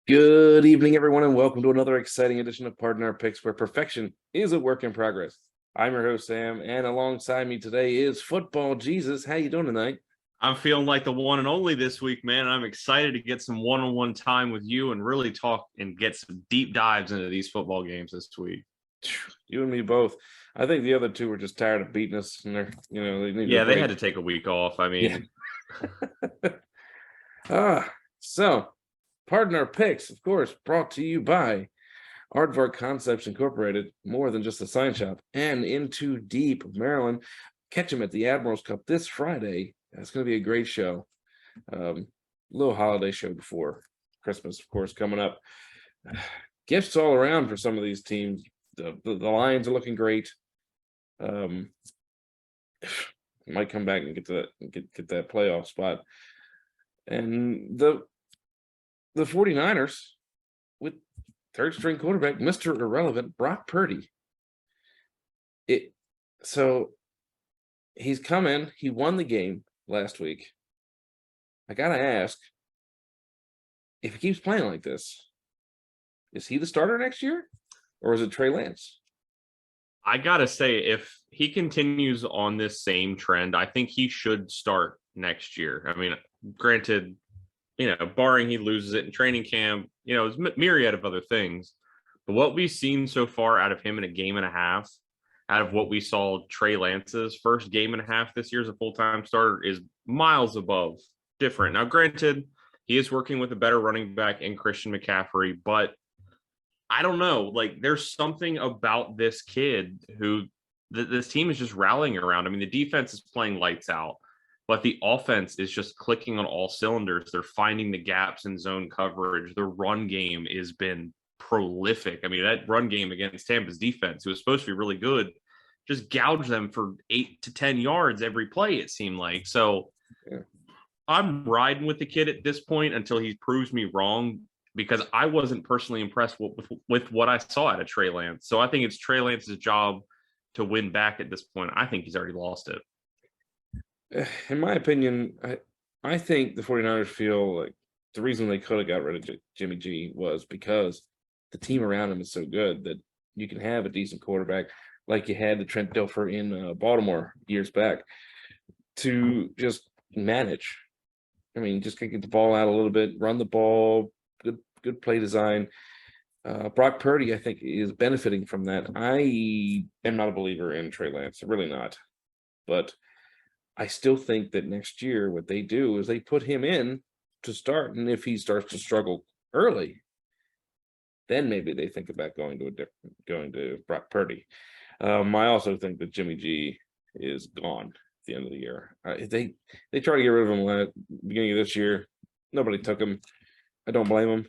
Good evening, everyone, and welcome to another exciting edition of Pardon Our Picks, where perfection is a work in progress. I'm your host, Sam, and alongside me today is Football Jesus. How you doing tonight? I'm feeling like the one and only this week, man. I'm excited to get some one-on-one time with you and really talk and get some deep dives into these football games this week. You and me both. I think the other two were just tired of beating us, and they needed a They break. had to take a week off. I mean, So Pardon Our Picks, of course, brought to you by Aardvark Concepts Incorporated, more than just a sign shop, and Into Deep, Maryland. Catch them at the Admirals Cup this Friday. It's going to be a great show. Little holiday show before Christmas, of course, coming up. Gifts all around for some of these teams. The Lions are looking great. Might come back and get that playoff spot. And the 49ers with third string quarterback, Mr. Irrelevant, Brock Purdy. So he's come in, he won the game last week. I gotta ask, if he keeps playing like this, is he the starter next year? Or is it Trey Lance? I gotta say, if he continues on this same trend, I think he should start next year. I mean, granted, barring he loses it in training camp, it's myriad of other things. But what we've seen so far out of him in a game and a half, out of what we saw Trey Lance's first game and a half this year as a full-time starter, is miles above different. Now, granted, he is working with a better running back in Christian McCaffrey, but I don't know. Like, there's something about this kid who this team is just rallying around. I mean, the defense is playing lights out, but the offense is just clicking on all cylinders. They're finding the gaps in zone coverage. The run game has been prolific. I mean, that run game against Tampa's defense, who was supposed to be really good, just gouged them for 8 to 10 yards every play, it seemed like. So Yeah. I'm riding with the kid at this point until he proves me wrong, because I wasn't personally impressed with what I saw out of Trey Lance. So I think it's Trey Lance's job to win back at this point. I think he's already lost it. In my opinion, I think the 49ers feel like the reason they could have got rid of Jimmy G was because the team around him is so good that you can have a decent quarterback like you had the Trent Dilfer in Baltimore years back to just manage. I mean, just get the ball out a little bit, run the ball, good play design. Brock Purdy, I think, is benefiting from that. I am not a believer in Trey Lance, really not. But I still think that next year what they do is they put him in to start, and if he starts to struggle early, then maybe they think about going to Brock Purdy. I also think that Jimmy G is gone at the end of the year. They try to get rid of him at the beginning of this year. Nobody took him. I don't blame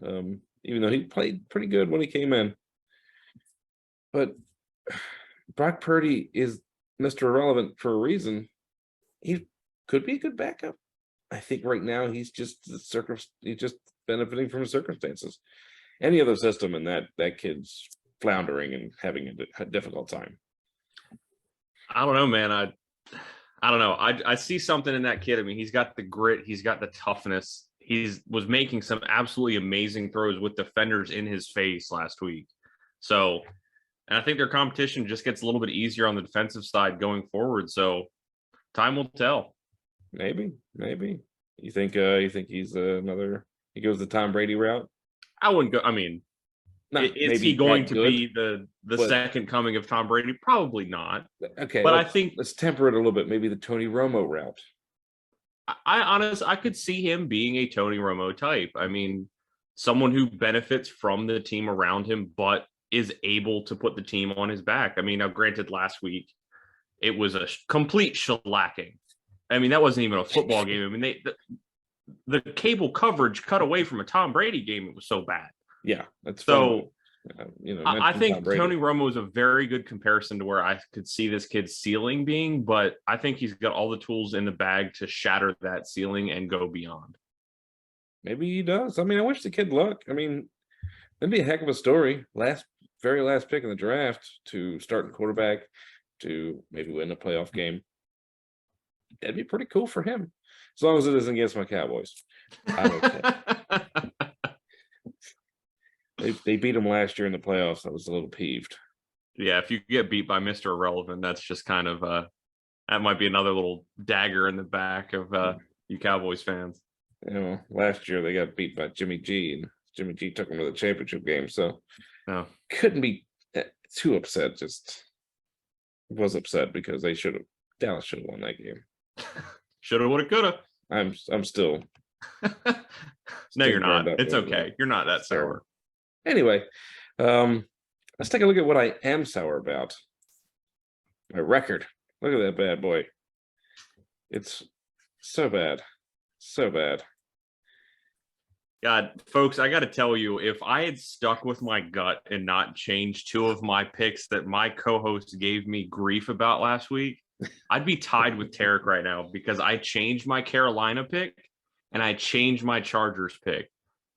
him, even though he played pretty good when he came in. But Brock Purdy is Mr. Irrelevant for a reason. He could be a good backup. I think right now he's just benefiting from his circumstances. Any other system, and that kid's floundering and having a difficult time. I don't know, man. I don't know. I see something in that kid. I mean, he's got the grit. He's got the toughness. Was making some absolutely amazing throws with defenders in his face last week. So, and I think their competition just gets a little bit easier on the defensive side going forward. So time will tell. Maybe. You think he's he goes the Tom Brady route? I wouldn't go. I mean, is he going to be the second coming of Tom Brady? Probably not. Okay, but I think let's temper it a little bit. Maybe the Tony Romo route. I could see him being a Tony Romo type. I mean, someone who benefits from the team around him, but is able to put the team on his back. I mean, now granted, last week it was a complete shellacking. I mean, that wasn't even a football game. I mean, the cable coverage cut away from a Tom Brady game. It was so bad. Yeah, that's so. I think Tony Romo is a very good comparison to where I could see this kid's ceiling being, but I think he's got all the tools in the bag to shatter that ceiling and go beyond. Maybe he does. I mean, I wish the kid luck. I mean, that'd be a heck of a story. Very last pick in the draft to start quarterback to maybe win a playoff game. That'd be pretty cool for him, as long as it isn't against my Cowboys. I'm okay. They beat them last year in the playoffs. I was a little peeved. Yeah, if you get beat by Mr. Irrelevant, that's just kind of that might be another little dagger in the back of you Cowboys fans. You know, last year they got beat by Jimmy G, and Jimmy G took them to the championship game. So Oh. couldn't be too upset. Just was upset because Dallas should have won that game. Shoulda, woulda, coulda. I'm still. No, you're not. burned up It's over okay. that. You're not that sour. Anyway, let's take a look at what I am sour about. My record. Look at that bad boy. It's so bad. So bad. God, folks, I got to tell you, if I had stuck with my gut and not changed two of my picks that my co-host gave me grief about last week, I'd be tied with Tarik right now because I changed my Carolina pick and I changed my Chargers pick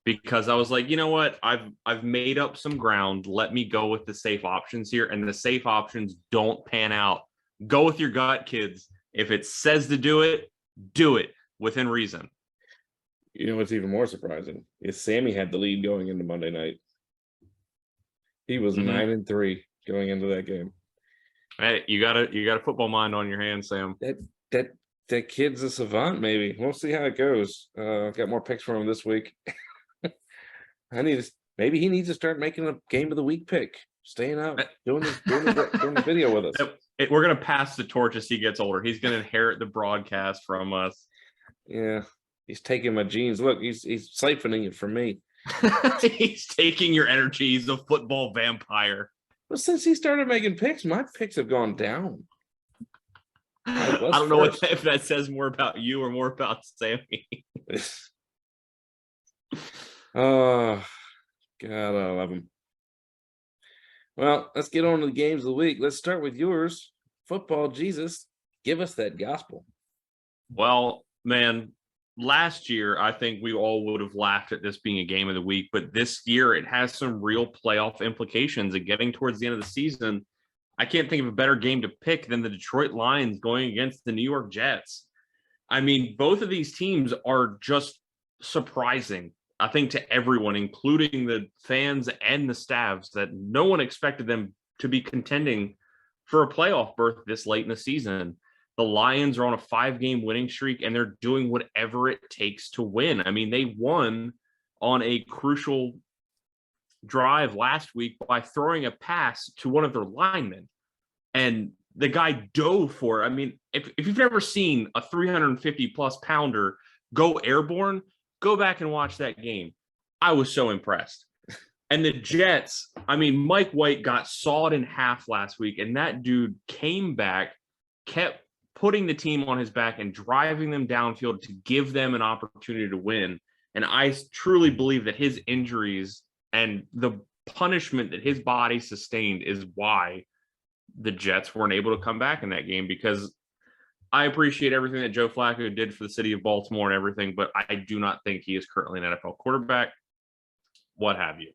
because I was like, you know what? I've made up some ground. Let me go with the safe options here. And the safe options don't pan out. Go with your gut, kids. If it says to do it within reason. You know what's even more surprising is Sammy had the lead going into Monday night. He was 9-3 going into that game. Hey, you got a football mind on your hands, Sam. That kid's a savant. Maybe we'll see how it goes. Got more picks from him this week. Maybe he needs to start making a game of the week pick. Staying out, doing the video with us. We're gonna pass the torch as he gets older. He's gonna inherit the broadcast from us. Yeah, he's taking my genes. Look, he's siphoning it from me. He's taking your energy. He's a football vampire. Well, since he started making picks, my picks have gone down. I don't know if that says more about you or more about Sammy. Oh, God, I love him. Well, let's get on to the games of the week. Let's start with yours. Football, Jesus, give us that gospel. Well, man, last year, I think we all would have laughed at this being a game of the week, but this year it has some real playoff implications. And getting towards the end of the season, I can't think of a better game to pick than the Detroit Lions going against the New York Jets. I mean, both of these teams are just surprising, I think, to everyone, including the fans and the staffs, that no one expected them to be contending for a playoff berth this late in the season. The Lions are on a 5-game winning streak, and they're doing whatever it takes to win. I mean, they won on a crucial drive last week by throwing a pass to one of their linemen, and the guy dove for it. I mean, if you've never seen a 350-plus pounder go airborne, go back and watch that game. I was so impressed. And the Jets, I mean, Mike White got sawed in half last week, and that dude came back, kept putting the team on his back and driving them downfield to give them an opportunity to win. And I truly believe that his injuries and the punishment that his body sustained is why the Jets weren't able to come back in that game, because I appreciate everything that Joe Flacco did for the city of Baltimore and everything, but I do not think he is currently an NFL quarterback, what have you.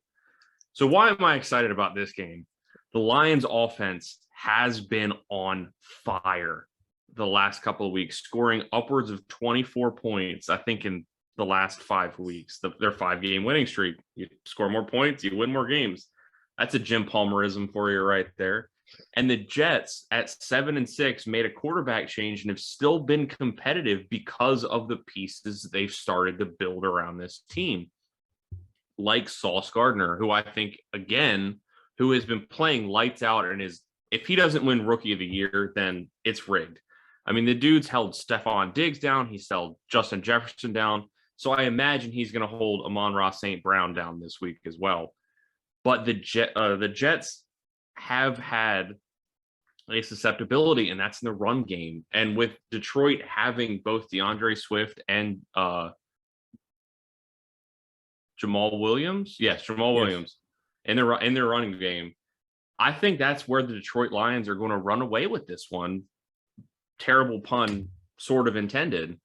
So why am I excited about this game? The Lions offense has been on fire the last couple of weeks, scoring upwards of 24 points, I think, in the last 5 weeks. Their 5-game winning streak. You score more points, you win more games. That's a Jim Palmerism for you right there. And the Jets at 7-6 made a quarterback change and have still been competitive because of the pieces they've started to build around this team. Like Sauce Gardner, who I think, again, who has been playing lights out and is, if he doesn't win Rookie of the Year, then it's rigged. I mean, the dude's held Stephon Diggs down. He's held Justin Jefferson down. So I imagine he's going to hold Amon-Ra St. Brown down this week as well. But the Jets have had a susceptibility, and that's in the run game. And with Detroit having both DeAndre Swift and Jamal Williams, Williams in their running game, I think that's where the Detroit Lions are going to run away with this one. Terrible pun, sort of intended.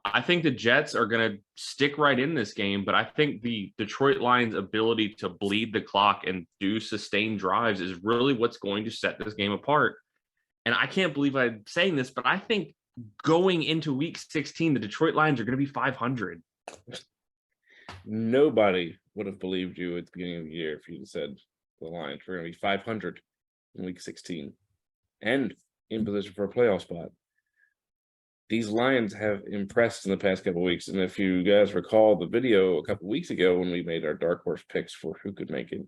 I think the Jets are going to stick right in this game, but I think the Detroit Lions' ability to bleed the clock and do sustained drives is really what's going to set this game apart. And I can't believe I'm saying this, but I think going into week 16, the Detroit Lions are going to be 500. Nobody would have believed you at the beginning of the year if you'd said the Lions were going to be 500 in week 16 and in position for a playoff spot. These Lions have impressed in the past couple of weeks. And if you guys recall the video a couple of weeks ago when we made our dark horse picks for who could make it,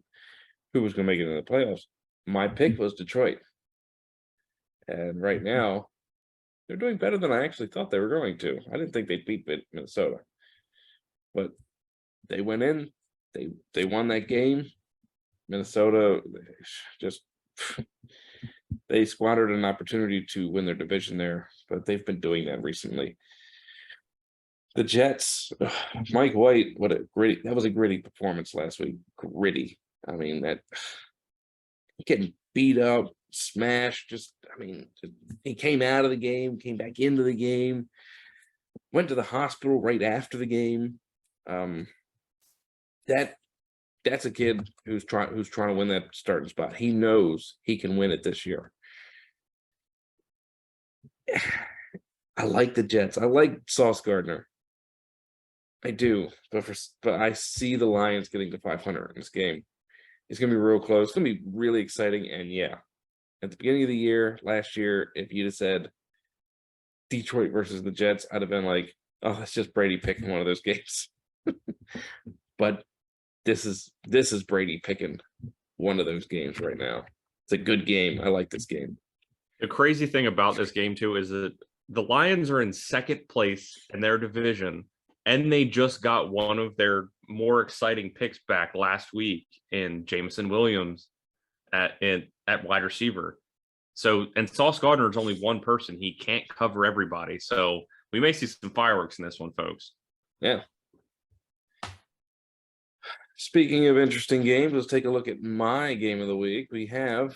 who was going to make it in the playoffs, my pick was Detroit. And right now, they're doing better than I actually thought they were going to. I didn't think they'd beat Minnesota. But they went in, they won that game. Minnesota just they squandered an opportunity to win their division there, but they've been doing that recently. The Jets, Mike White, that was a gritty performance last week. Gritty. I mean, that getting beat up, smashed, he came out of the game, came back into the game, went to the hospital right after the game. That's a kid who's trying to win that starting spot. He knows he can win it this year. I like the Jets. I like Sauce Gardner. I do, but I see the Lions getting to 500 in this game. It's gonna be real close. It's gonna be really exciting. And yeah, at the beginning of the year, last year, if you'd have said Detroit versus the Jets, I'd have been like, "Oh, that's just Brady picking one of those games." But this is Brady picking one of those games right now. It's a good game. I like this game. The crazy thing about this game too is that the Lions are in second place in their division, and they just got one of their more exciting picks back last week in Jameson Williams at wide receiver. So, and Sauce Gardner is only one person. He can't cover everybody. So we may see some fireworks in this one, folks. Yeah. Speaking of interesting games, let's take a look at my game of the week. We have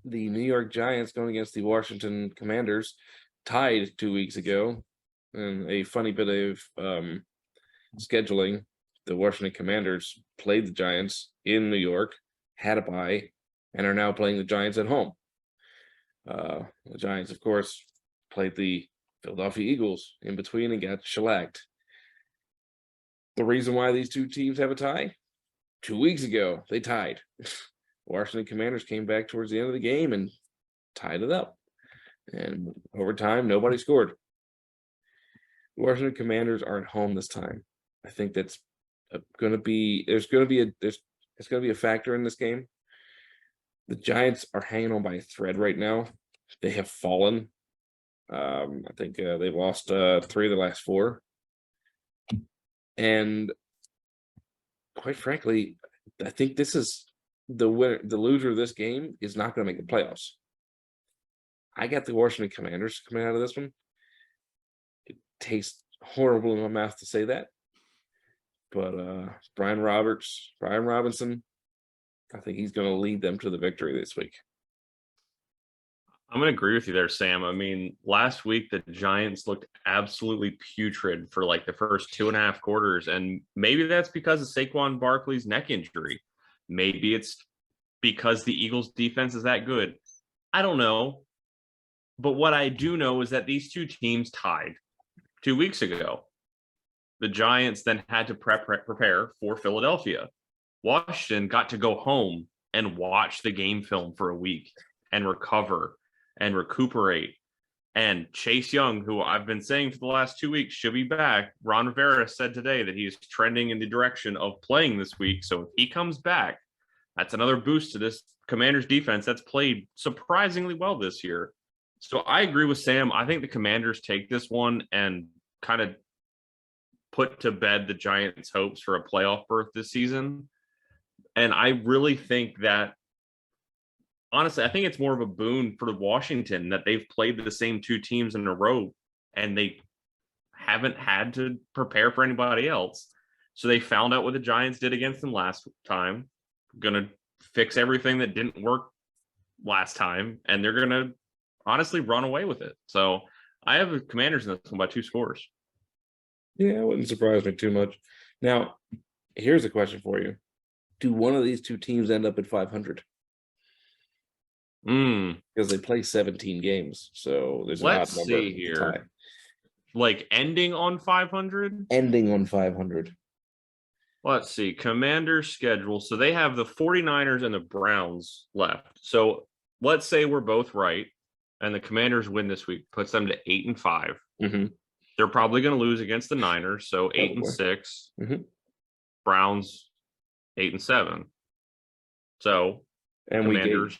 the New York Giants going against the Washington Commanders, tied 2 weeks ago. And a funny bit of scheduling, the Washington Commanders played the Giants in New York, had a bye, and are now playing the Giants at home. The Giants, of course, played the Philadelphia Eagles in between and got shellacked. The reason why these two teams have a tie? 2 weeks ago, they tied. Washington Commanders came back towards the end of the game and tied it up. And over time, nobody scored. The Washington Commanders aren't home this time. I think that's going to be it's going to be a factor in this game. The Giants are hanging on by a thread right now. They have fallen. I think they've lost 3 of the last 4. And quite frankly, I think this is the winner. The loser of this game is not going to make the playoffs. I got the Washington Commanders coming out of this one. It tastes horrible in my mouth to say that, but Brian Robinson, I think he's going to lead them to the victory this week. I'm going to agree with you there, Sam. I mean, last week, the Giants looked absolutely putrid for like the first 2.5 quarters. And maybe that's because of Saquon Barkley's neck injury. Maybe it's because the Eagles defense is that good. I don't know. But what I do know is that these two teams tied 2 weeks ago. The Giants then had to prepare for Philadelphia. Washington got to go home and watch the game film for a week and recover and recuperate. And Chase Young, who I've been saying for the last 2 weeks, should be back. Ron Rivera said today that he's trending in the direction of playing this week. So if he comes back, that's another boost to this Commanders defense that's played surprisingly well this year. So I agree with Sam. I think the Commanders take this one and kind of put to bed the Giants' hopes for a playoff berth this season. And I really think that, honestly, I think it's more of a boon for Washington that they've played the same 2 teams in a row and they haven't had to prepare for anybody else. So they found out what the Giants did against them last time, going to fix everything that didn't work last time, and they're going to honestly run away with it. So I have the Commanders in this one by 2 scores. Yeah, it wouldn't surprise me too much. Now, here's a question for you. Do one of these 2 teams end up at 500? Because they play 17 games, so there's Let's an odd number see here. Tie. Like ending on 500? Ending on 500. Let's see. Commanders schedule. So they have the 49ers and the Browns left. So let's say we're both right and the Commanders win this week, puts them to 8-5. Mm-hmm. They're probably going to lose against the Niners. So 8-6. Mm-hmm. Browns 8-7. So And Commanders.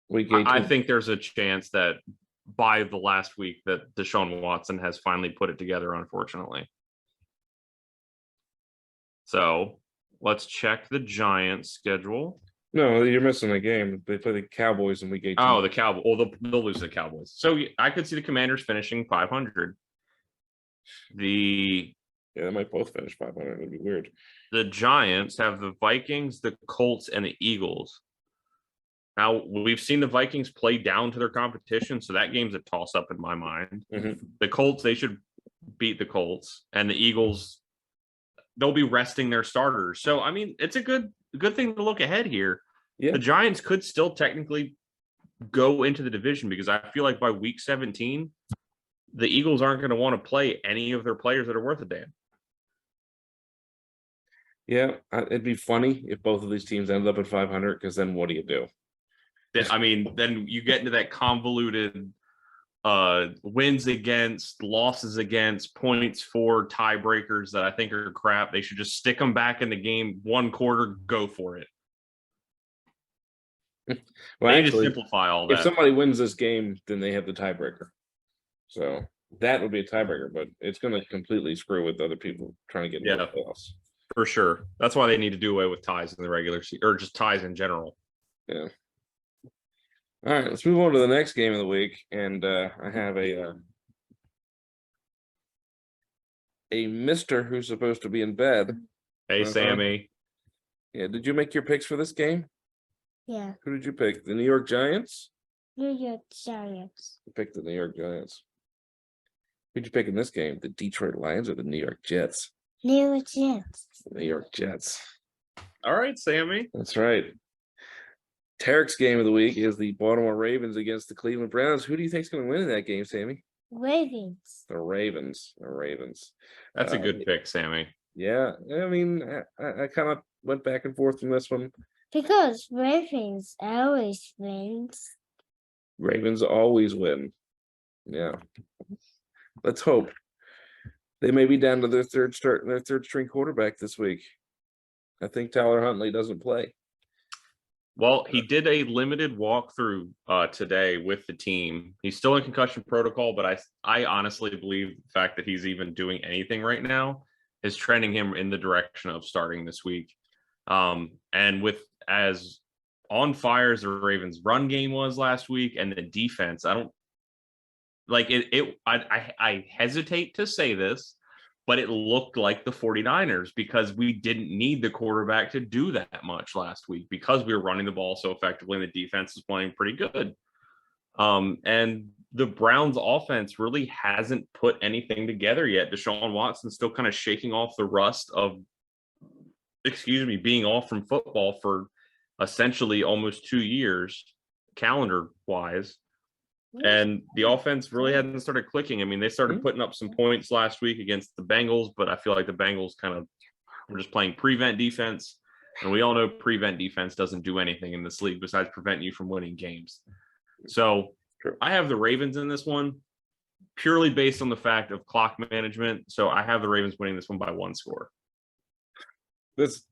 we gauge I think there's a chance that by the last week that Deshaun Watson has finally put it together, unfortunately. So let's check the Giants schedule. No, you're missing a game. They play the Cowboys in week 18. Oh, the Cowboys. Well, they'll lose the Cowboys. So I could see the Commanders finishing 500. Yeah, they might both finish 500. It'd be weird. The Giants have the Vikings, the Colts, and the Eagles. Now, we've seen the Vikings play down to their competition, so that game's a toss-up in my mind. Mm-hmm. The Colts, they should beat the Colts. And the Eagles, they'll be resting their starters. So, I mean, it's a good thing to look ahead here. Yeah. The Giants could still technically go into the division because I feel like by week 17, the Eagles aren't going to want to play any of their players that are worth a damn. Yeah, it'd be funny if both of these teams ended up at 500, because then what do you do? I mean, then you get into that convoluted wins against, losses against, points for, tiebreakers that I think are crap. They should just stick them back in the game, one quarter, go for it. Well, they actually, just simplify all that. If somebody wins this game, then they have the tiebreaker. So that would be a tiebreaker, but it's going to completely screw with other people trying to get into the playoffs. For sure. That's why they need to do away with ties in the regular season, or just ties in general. Yeah. All right, let's move on to the next game of the week, and I have a Mister who's supposed to be in bed. Hey, Sammy. Yeah, did you make your picks for this game? Yeah. Who did you pick? The New York Giants? New York Giants. I picked the New York Giants. Who'd you pick in this game? The Detroit Lions or the New York Jets? New York Jets. The New York Jets. All right, Sammy. That's right. Tarik's game of the week is the Baltimore Ravens against the Cleveland Browns. Who do you think is going to win in that game, Sammy? Ravens. The Ravens. The Ravens. That's a good pick, Sammy. Yeah, I mean, I kind of went back and forth from this one. Because Ravens always wins. Ravens always win. Yeah. Let's hope. They may be down to their third string quarterback this week. I think Tyler Huntley doesn't play. Well, he did a limited walkthrough today with the team. He's still in concussion protocol, but I honestly believe the fact that he's even doing anything right now is trending him in the direction of starting this week. And with as on fire as the Ravens' run game was last week and the defense, I don't like it. I hesitate to say this, but it looked like the 49ers because we didn't need the quarterback to do that much last week because we were running the ball so effectively and the defense was playing pretty good. And the Browns offense really hasn't put anything together yet. Deshaun Watson's still kind of shaking off the rust of, being off from football for essentially almost 2 years, calendar-wise. And the offense really hadn't started clicking. I mean, they started putting up some points last week against the Bengals, but I feel like the Bengals kind of were just playing prevent defense. And we all know prevent defense doesn't do anything in this league besides prevent you from winning games. So I have the Ravens in this one purely based on the fact of clock management. So I have the Ravens winning this one by 1 score. This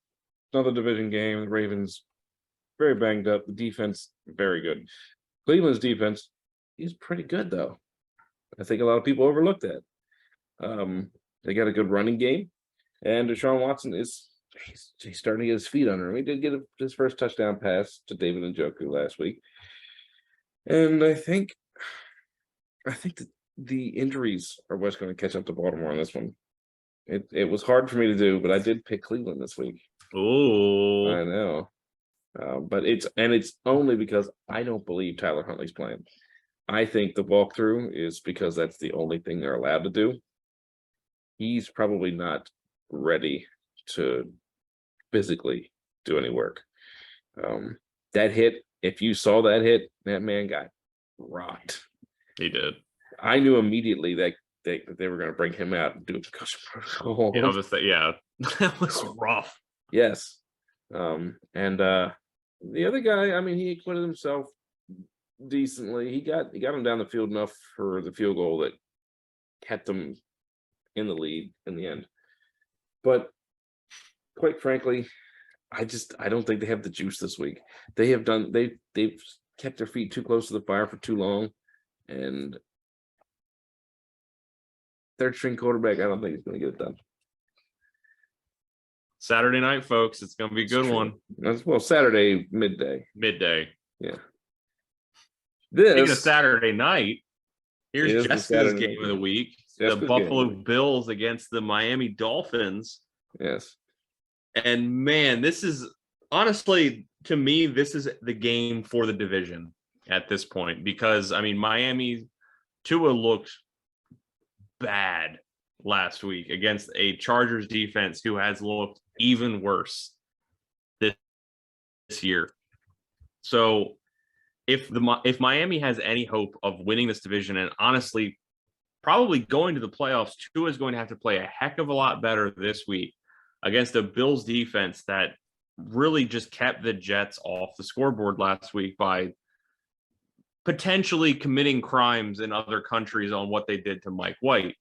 another division game. The Ravens very banged up. The defense very good. Cleveland's defense is pretty good though. I think a lot of people overlooked that. They got a good running game, and Deshaun Watson he's starting to get his feet under him. He did get his first touchdown pass to David Njoku last week, and I think that the injuries are what's going to catch up to Baltimore on this one. It was hard for me to do, but I did pick Cleveland this week. Oh, I know, but it's only because I don't believe Tyler Huntley's playing. I think the walkthrough is because that's the only thing they're allowed to do. He's probably not ready to physically do any work. That hit, if you saw that hit, that man got rocked. he did. I knew immediately that they were going to bring him out and do a concussion protocol. Yeah, that was rough. Yes. And the other guy, I mean, he acquitted himself decently. He got him down the field enough for the field goal that kept them in the lead in the end. But quite frankly, I don't think they have the juice this week. They've kept their feet too close to the fire for too long, and third string quarterback, I don't think he's going to get it done. Saturday night, folks. It's going to be a good one. Well, Saturday midday. Midday. Yeah. Speaking of Saturday night, here's Jessica's game of the week. The Buffalo Bills against the Miami Dolphins. Yes. And man, this is honestly, to me, this is the game for the division at this point, because I mean, Miami, Tua looked bad last week against a Chargers defense who has looked even worse this year. So if Miami has any hope of winning this division, and honestly probably going to the playoffs, Tua is going to have to play a heck of a lot better this week against a Bills defense that really just kept the Jets off the scoreboard last week by potentially committing crimes in other countries on what they did to Mike White.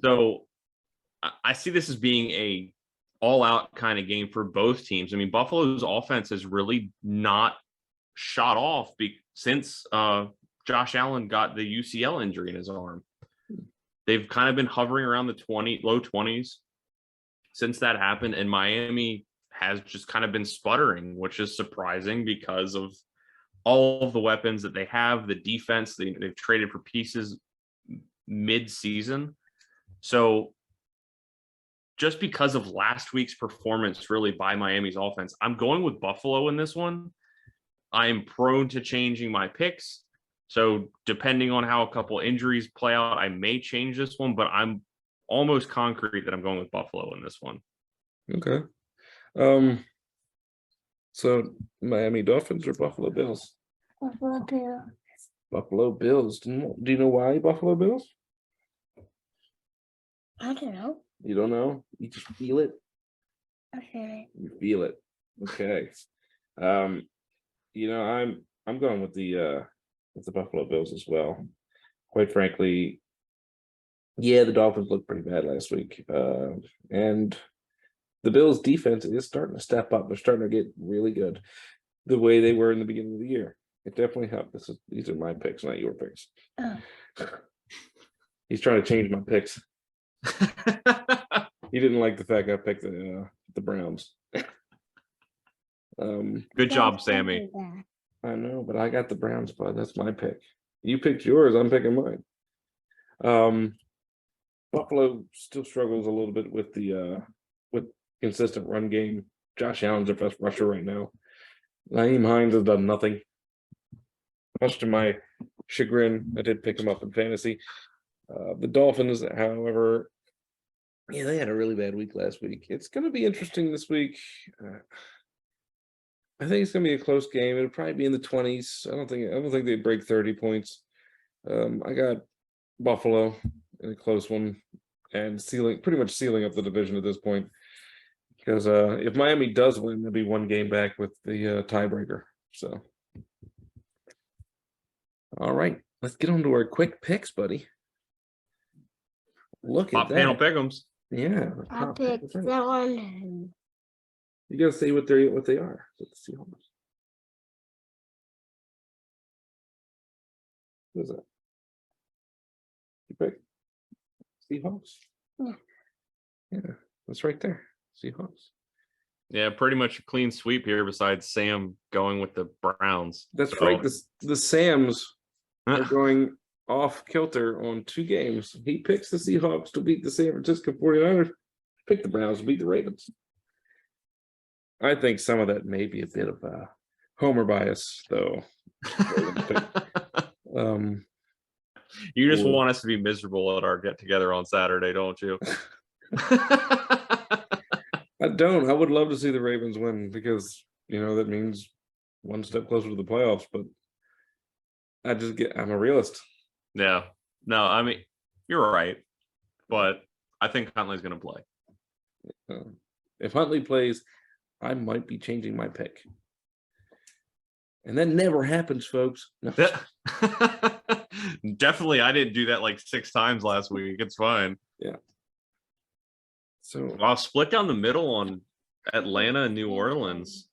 So I see this as being a all-out kind of game for both teams. I mean, Buffalo's offense has really not shot off since Josh Allen got the UCL injury in his arm. They've kind of been hovering around the low 20s since that happened, and Miami has just kind of been sputtering, which is surprising because of all of the weapons that they have, the defense, they've traded for pieces mid-season. So just because of last week's performance really by Miami's offense, I'm going with Buffalo in this one. I am prone to changing my picks. So depending on how a couple injuries play out, I may change this one, but I'm almost concrete that I'm going with Buffalo in this one. Okay. So Miami Dolphins or Buffalo Bills? Buffalo Bills. Buffalo Bills. Do you know why Buffalo Bills? I don't know. You don't know? You just feel it? Okay. You feel it. Okay. I'm going with the Buffalo Bills as well. Quite frankly, yeah, the Dolphins looked pretty bad last week. And the Bills defense is starting to step up. They're starting to get really good the way they were in the beginning of the year. It definitely helped. These are my picks, not your picks. Oh. He's trying to change my picks. He didn't like the fact I picked the Browns. Good job, Sammy. I know, but I got the Browns, bud. That's my pick. You picked yours. I'm picking mine. Buffalo still struggles a little bit with with consistent run game. Josh Allen's their best rusher right now. Naeem Hines has done nothing. Much to my chagrin, I did pick him up in fantasy. The Dolphins, however, yeah, they had a really bad week last week. It's going to be interesting this week. I think it's going to be a close game. It'll probably be in the 20s. I don't think they break 30 points. I got Buffalo in a close one and pretty much sealing up the division at this point. Because if Miami does win, they'll be one game back with the tiebreaker. So, all right, let's get on to our quick picks, buddy. Look at that. Panel pick'ems. Yeah. I picked that one. You gotta say what they are. Let's see. What is that? You pick Seahawks? Yeah. Yeah, that's right there. Seahawks. Yeah, pretty much a clean sweep here besides Sam going with the Browns. That's right. The Sams are going off kilter on two games. He picks the Seahawks to beat the San Francisco 49ers. Pick the Browns to beat the Ravens. I think some of that may be a bit of a homer bias, though. You just want us to be miserable at our get-together on Saturday, don't you? I don't. I would love to see the Ravens win because, that means one step closer to the playoffs, but I'm a realist. Yeah. No, I mean, you're right, but I think Huntley's going to play. If Huntley plays, I might be changing my pick. And that never happens, folks. No. Definitely, I didn't do that like 6 times last week. It's fine. Yeah. So Wow, split down the middle on Atlanta and New Orleans.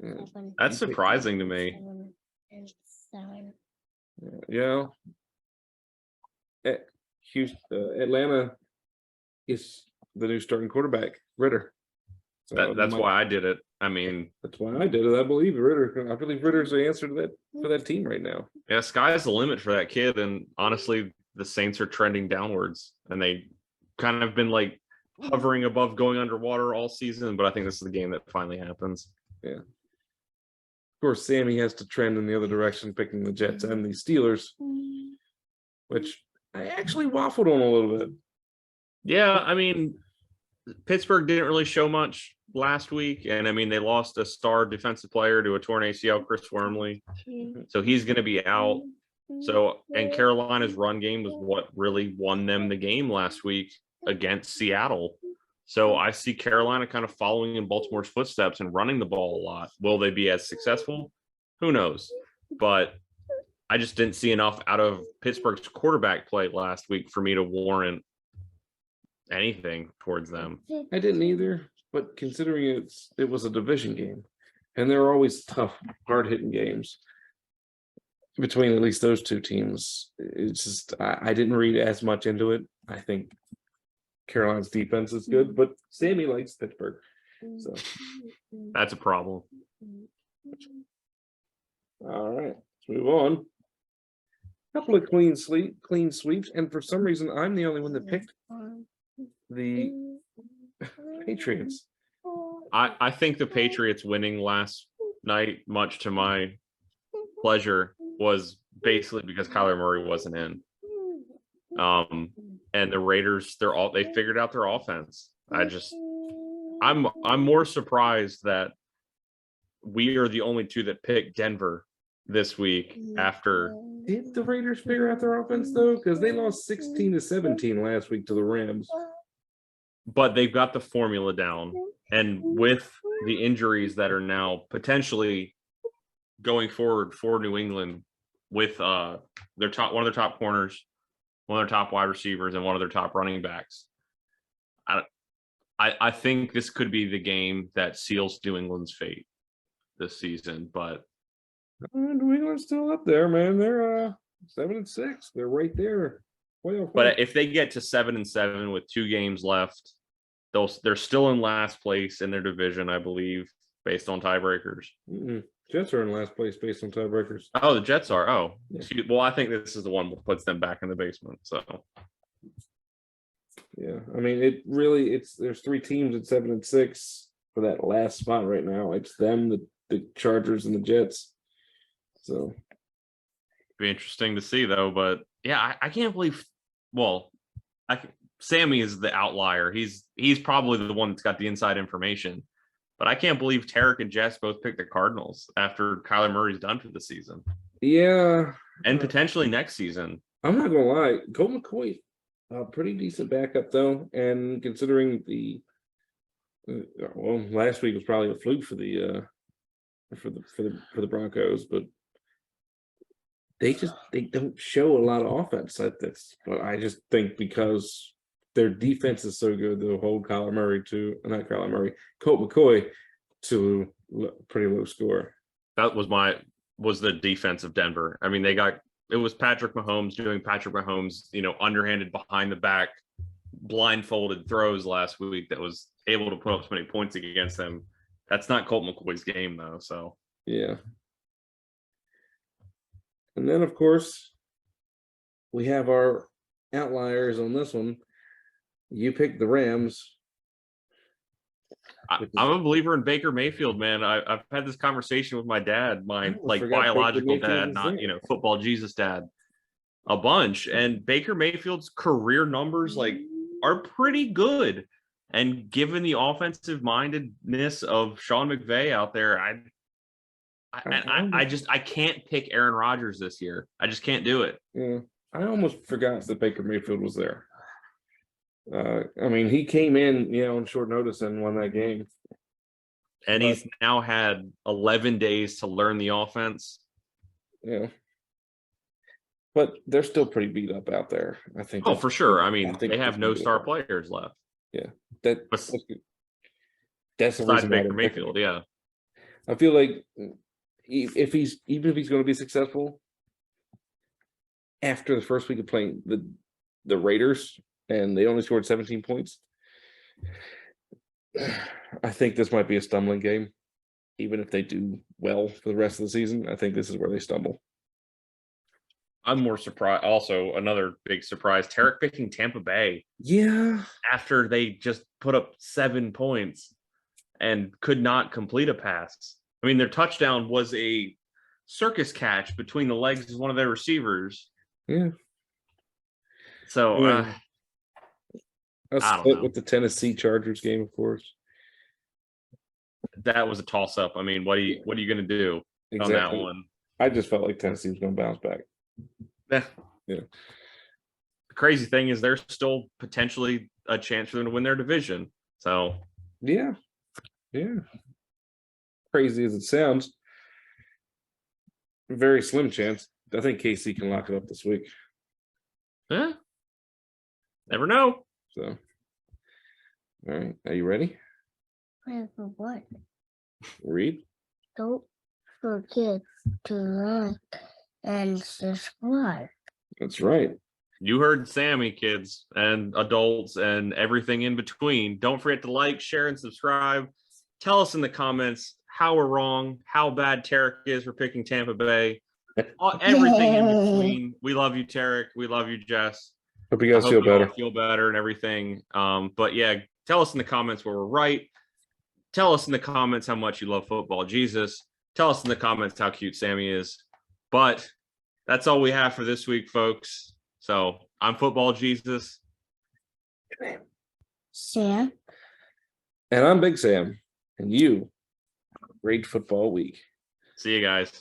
yeah, That's surprising to me. 7. yeah. Atlanta is the new starting quarterback, Ritter. So That's why I did it. I mean, that's why I did it. I believe Ritter. I believe Ritter's the answer to that for that team right now. yeah, sky's the limit for that kid. And honestly, the Saints are trending downwards, and they kind of been like hovering above going underwater all season. But I think this is the game that finally happens. Yeah. Of course, Sammy has to trend in the other direction, picking the Jets and the Steelers, which I actually waffled on a little bit. Yeah, I mean, Pittsburgh didn't really show much last week, and I mean they lost a star defensive player to a torn ACL, Chris Wormley, so he's going to be out. So, and Carolina's run game was what really won them the game last week against Seattle. So I see Carolina kind of following in Baltimore's footsteps and running the ball a lot. Will they be as successful? Who knows? But I just didn't see enough out of Pittsburgh's quarterback play last week for me to warrant anything towards them. I didn't either, but considering it was a division game, and there are always tough, hard-hitting games between at least those two teams. It's just I didn't read as much into it. I think Carolina's defense is good, but Sammy likes Pittsburgh, so That's a problem. all right, let's move on. Couple of clean sweeps, and for some reason, I'm the only one that picked the Patriots. I think the Patriots winning last night, much to my pleasure, was basically because Kyler Murray wasn't in. And the Raiders, they figured out their offense. I'm more surprised that we are the only two that picked Denver this week after. Did the Raiders figure out their offense though? Because they lost 16-17 last week to the Rams. But they've got the formula down, and with the injuries that are now potentially going forward for New England, with one of their top corners, one of their top wide receivers, and one of their top running backs, I think this could be the game that seals New England's fate this season. But New England's still up there, man. They're 7-6. They're right there. But if they get to 7-7 with 2 games left, they're still in last place in their division, I believe, based on tiebreakers. Jets are in last place based on tiebreakers. Oh, the Jets are. Oh, yeah. Well, I think this is the one that puts them back in the basement. So, yeah, I mean, there's 3 teams at 7-6 for that last spot right now. It's them, the Chargers, and the Jets. So, be interesting to see though. But yeah, I can't believe. Well, Sammy is the outlier. He's probably the one that's got the inside information. But I can't believe Tarik and Jess both picked the Cardinals after Kyler Murray's done for the season. Yeah. And potentially next season. I'm not going to lie. Colt McCoy, pretty decent backup, though. And considering last week was probably a fluke for the Broncos, but they don't show a lot of offense. But I just think because their defense is so good, they'll hold Colt McCoy to a pretty low score. That was the defense of Denver. I mean, it was Patrick Mahomes doing Patrick Mahomes, underhanded behind the back, blindfolded throws last week that was able to put up so many points against them. That's not Colt McCoy's game though. So yeah. And then of course we have our outliers on this one. You picked the Rams. I'm a believer in Baker Mayfield, man. I've had this conversation with my dad, my biological dad, not football Jesus dad, a bunch. And Baker Mayfield's career numbers are pretty good. And given the offensive mindedness of Sean McVay out there, I can't pick Aaron Rodgers this year. I just can't do it. Yeah, I almost forgot that Baker Mayfield was there. I mean, he came in, on short notice and won that game. And he's now had 11 days to learn the offense. Yeah. But they're still pretty beat up out there. I think. Oh, for sure. I mean, think they have that's no gonna be star a- players left. Yeah. That's the Besides reason why Baker they're picking Mayfield, him. yeah. I feel like if he's going to be successful after the first week of playing the Raiders and they only scored 17 points, I think this might be a stumbling game. Even if they do well for the rest of the season, I think this is where they stumble. I'm more surprised. Also, another big surprise, Tarik picking Tampa Bay Yeah. after they just put up 7 points and could not complete a pass. I mean, their touchdown was a circus catch between the legs of one of their receivers. Yeah. So Yeah. A I don't split know. with the Tennessee Chargers game, of course. That was a toss up. I mean, what are you going to do on that one? I just felt like Tennessee was going to bounce back. Yeah. Yeah. The crazy thing is there's still potentially a chance for them to win their division. So Yeah. Crazy as it sounds, very slim chance. I think KC can lock it up this week. yeah. Never know. So, all right, are you ready? Wait for what? Read. Don't forget to like and subscribe. That's right. You heard Sammy, kids and adults and everything in between. Don't forget to like, share, and subscribe. Tell us in the comments how we're wrong, how bad Tarik is for picking Tampa Bay. Everything in between. We love you, Tarik. We love you, Jess. Hope you guys I hope feel you all better. feel better and everything. But yeah, tell us in the comments where we're right. Tell us in the comments how much you love football, Jesus. Tell us in the comments how cute Sammy is. But that's all we have for this week, folks. So I'm Football Jesus. Sam. And I'm Big Sam. And you, great football week. See you guys.